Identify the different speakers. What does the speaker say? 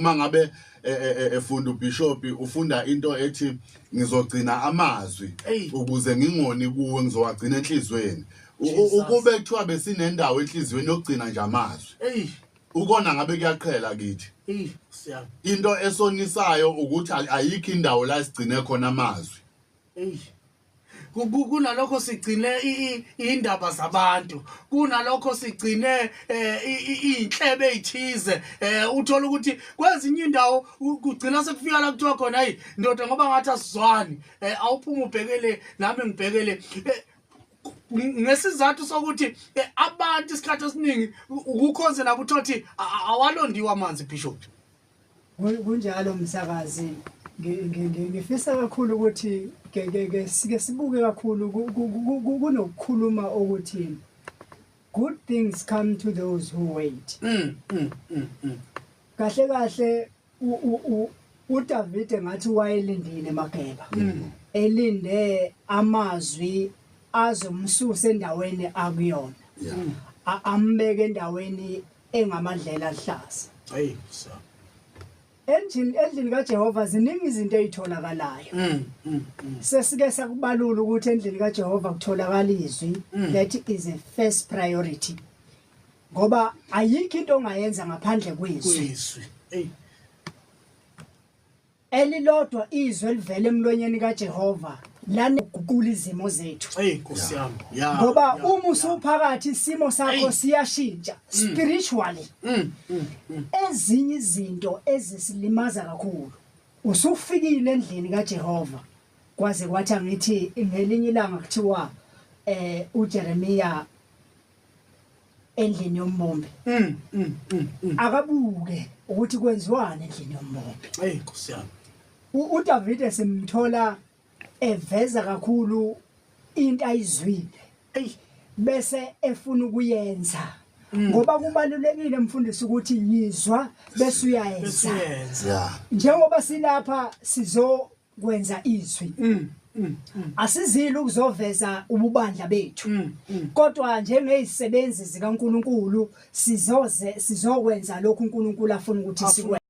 Speaker 1: uma ngabe efunda ubishop ufunda into ethi ngizogcina amazwi ukuze ngingoni kuwe ngizowagcina enhlizweni ukube kuthiwa besinendawo enhlizweni yokugcina nje amazwi ukona ngabe kuyaqhela kithi into esonisayo ukuthi ayikho indawo la sigcine khona amazwi
Speaker 2: kunalokho sigcine indaba zabantu kunalokho sigcine inhlebe ezithize uthola ukuthi kwezinye indawo kugcina sekufika la kuthiwa khona hayi ndoda ngoba ngathi asizwani awuphuma ubhekele nami ngibhekele ngesizathu sokuthi abantu isikhathi esiningi ukukhonze nakuthothi awalondiwa amanzi bishop
Speaker 3: kunjalo msakazi ngifisa kakhulu ukuthi sike sibuke kakhulu kunokukhuluma ukuthi good things come to those who wait kahle kahle uDavid ngathi wayelindile eMageba elinde amazwi azomsusa endaweni akuyona ambeke endaweni engamadlela ahlaza endlini kaJehova ziningi izinto ezitholakalayo sesike sakubalula ukuthi endlini kaJehova kutholakala izwi that is a first priority ngoba ayikho into ongayenza ngaphandle kwezwi elilodwa izwi elivela emlonyeni kaJehova lana uguqula izimo zethu
Speaker 2: Nkosi yami
Speaker 3: ngoba uma usuphakathi isimo sakho siyashintsha spiritually ezinye izinto ezisilimaza kakhulu usufikile endlini kaJehova kwaze kwathi angithi ngelinye ilanga kuthiwa uJeremiya endlini yombombe akabuke ukuthi kwenziwani endlini yombombe
Speaker 2: Nkosi yami
Speaker 3: uDavid esimthola eveza kakhulu into ayizwile bese efuna ukuyenza ngoba kubalulekile mfundisi ukuthi yizwa bese uyayenza njengoba silapha sizokwenza izwi asizile ukuzoveza ububandla bethu kodwa njengezisebenzi zikaNkuluNkulu sizokwenza lokhu uNkulunkulu afuna ukuthi sikwenze